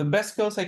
The best skills I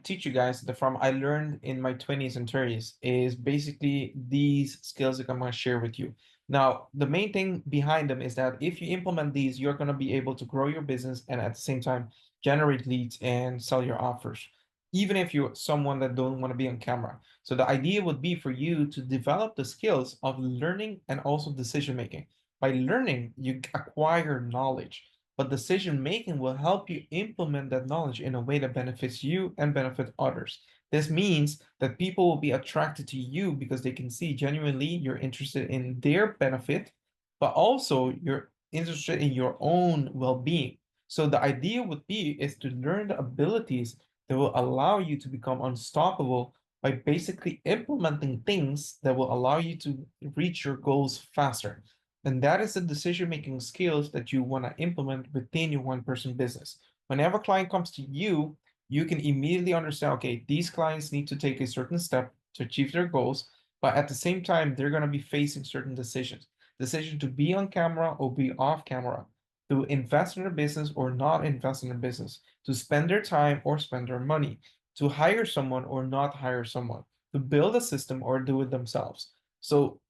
teach you guys from I learned in my 20s and 30s is basically these skills that I'm going to share with you. Now, the main thing behind them is that if you implement these, you're going to be able to grow your business and at the same time generate leads and sell your offers, even if you're someone that don't want to be on camera. So the idea would be for you to develop the skills of learning and also decision making. By learning, you acquire knowledge, but decision making will help you implement that knowledge in a way that benefits you and benefit others. This means that people will be attracted to you because they can see genuinely you're interested in their benefit, but also you're interested in your own well-being. So the idea would be is to learn the abilities that will allow you to become unstoppable by basically implementing things that will allow you to reach your goals faster. And that is the decision-making skills that you want to implement within your one-person business. Whenever a client comes to you, you can immediately understand, okay, these clients need to take a certain step to achieve their goals, but at the same time, they're going to be facing certain decisions. Decision to be on camera or be off camera, to invest in their business or not invest in their business, to spend their time or spend their money, to hire someone or not hire someone, to build a system or do it themselves. So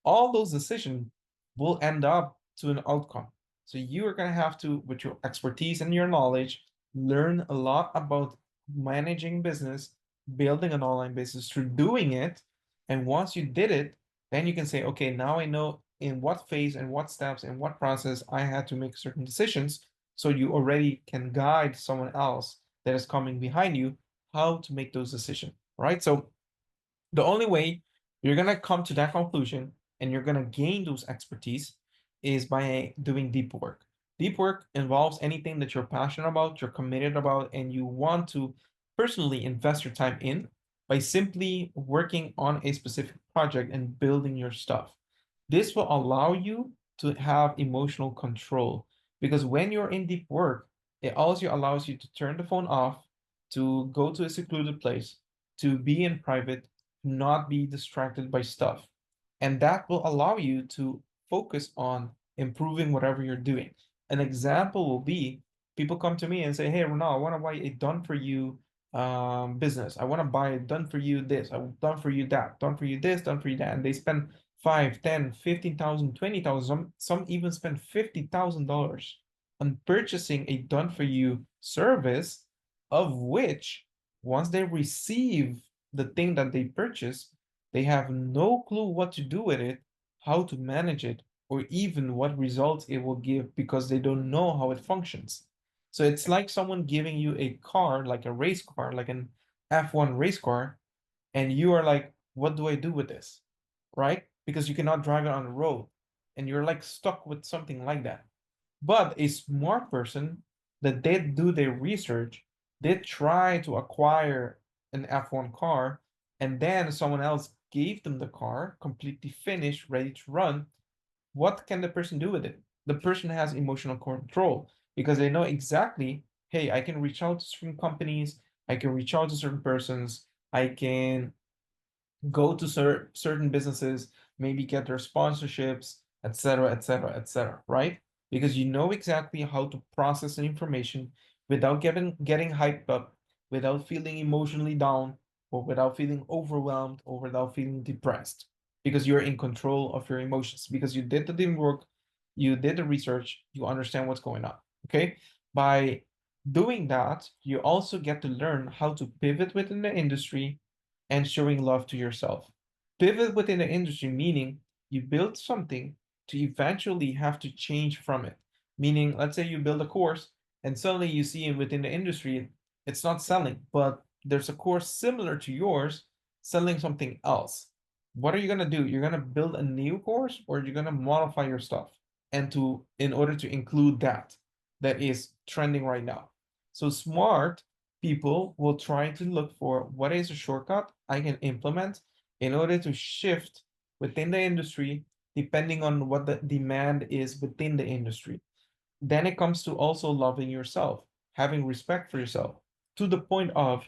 all those decisions will end up to an outcome. So you are going to have to, with your expertise and your knowledge, learn a lot about managing business, building an online business through doing it. And once you did it, then you can say, okay, now I know in what phase and what steps and what process I had to make certain decisions. So you already can guide someone else that is coming behind you how to make those decisions, right? So the only way you're going to come to that conclusion and you're going to gain those expertise is by doing deep work. Deep work involves anything that you're passionate about, you're committed about, and you want to personally invest your time in by simply working on a specific project and building your stuff. This will allow you to have emotional control because when you're in deep work, it also allows you to turn the phone off, to go to a secluded place, to be in private, not be distracted by stuff. And that will allow you to focus on improving whatever you're doing. An example will be people come to me and say, hey, Ronald, I want to buy a done for you business. I want to buy a done for you this, I done for you that, done for you this, done for you that. And they spend 5, 10, 15,000, 20,000, some even spend $50,000 on purchasing a done for you service, of which once they receive the thing that they purchase, they have no clue what to do with it, how to manage it, or even what results it will give because they don't know how it functions. So it's like someone giving you a car, like a race car, like an F1 race car, and you are like, what do I do with this? Right? Because you cannot drive it on the road and you're like stuck with something like that. But a smart person that did do their research, did try to acquire an F1 car, and then someone else gave them the car completely finished, ready to run, what can the person do with it? The person has emotional control because they know exactly, hey, I can reach out to certain companies, I can reach out to certain persons, I can go to certain businesses, maybe get their sponsorships, etc., etc., etc., right? Because you know exactly how to process the information without getting hyped up, without feeling emotionally down, or without feeling overwhelmed, or without feeling depressed, because you're in control of your emotions, because you did the deep work, you did the research, you understand what's going on. Okay, by doing that, you also get to learn how to pivot within the industry and showing love to yourself. Pivot within the industry, meaning you build something to eventually have to change from it. Meaning, let's say you build a course and suddenly you see within the industry, it's not selling, but there's a course similar to yours selling something else. What are you going to do? You're going to build a new course or you're going to modify your stuff and in order to include that is trending right now. So smart people will try to look for what is a shortcut I can implement in order to shift within the industry depending on what the demand is within the industry. Then it comes to also loving yourself, having respect for yourself to the point of,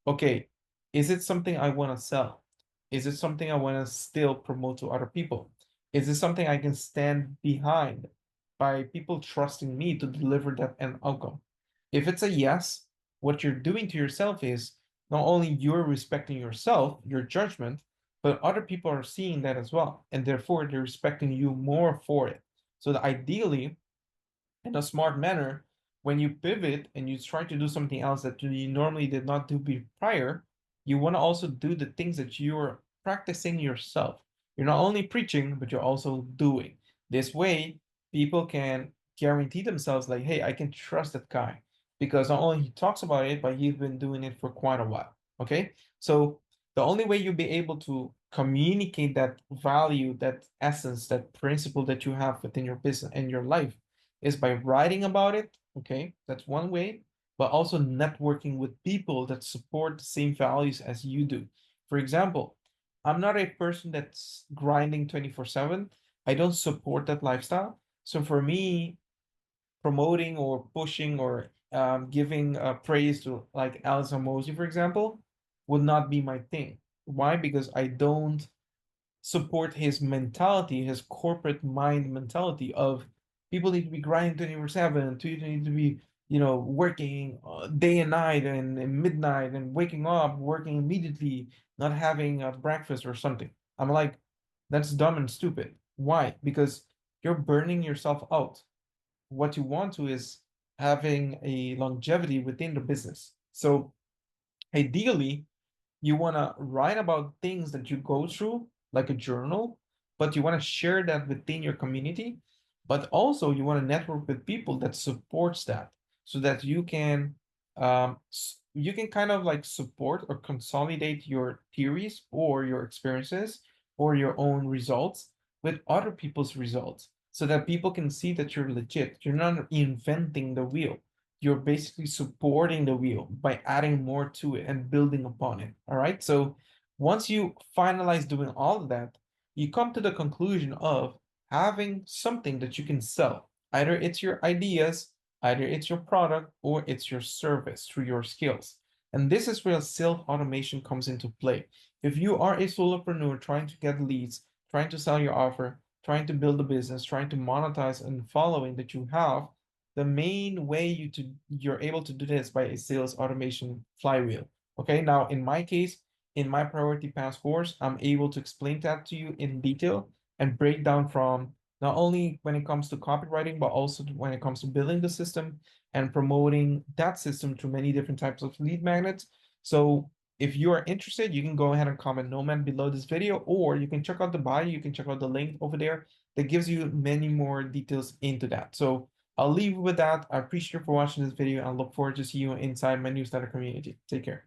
okay, is it something I want to sell? Is it something I want to still promote to other people? Is it something I can stand behind by people trusting me to deliver that end outcome? If it's a yes, what you're doing to yourself is not only you're respecting yourself, your judgment, but other people are seeing that as well. And therefore, they're respecting you more for it. So that ideally, in a smart manner, when you pivot and you try to do something else that you normally did not do prior, you want to also do the things that you're practicing yourself. You're not only preaching, but you're also doing. This way, people can guarantee themselves, like, hey, I can trust that guy because not only he talks about it, but he's been doing it for quite a while. Okay. So the only way you'll be able to communicate that value, that essence, that principle that you have within your business and your life is by writing about it. Okay, that's one way, but also networking with people that support the same values as you do. For example, I'm not a person that's grinding 24/7. I don't support that lifestyle. So for me, promoting or pushing or giving praise to like Alice Hormozy, for example, would not be my thing. Why? Because I don't support his mentality, his corporate mind mentality of people need to be grinding 24/7, people need to be, working day and night and midnight and waking up, working immediately, not having a breakfast or something. I'm like, that's dumb and stupid. Why? Because you're burning yourself out. What you want to is having a longevity within the business. So ideally, you want to write about things that you go through, like a journal, but you want to share that within your community. But also, you want to network with people that supports that, so that you can kind of like support or consolidate your theories or your experiences or your own results with other people's results, so that people can see that you're legit. You're not inventing the wheel, you're basically supporting the wheel by adding more to it and building upon it. All right. So once you finalize doing all of that, you come to the conclusion of having something that you can sell. Either it's your ideas, either it's your product, or it's your service through your skills. And this is where self automation comes into play. If you are a solopreneur trying to get leads, trying to sell your offer, trying to build a business, trying to monetize and following that you have, the main way you're able to do this by a sales automation flywheel. Okay, now in my case, in my priority pass course, I'm able to explain that to you in detail and break down from not only when it comes to copywriting, but also when it comes to building the system and promoting that system to many different types of lead magnets. So if you are interested, you can go ahead and comment Nomad below this video, or you can check out the bio, you can check out the link over there that gives you many more details into that. So I'll leave you with that. I appreciate you for watching this video and look forward to see you inside my newsletter community. Take care.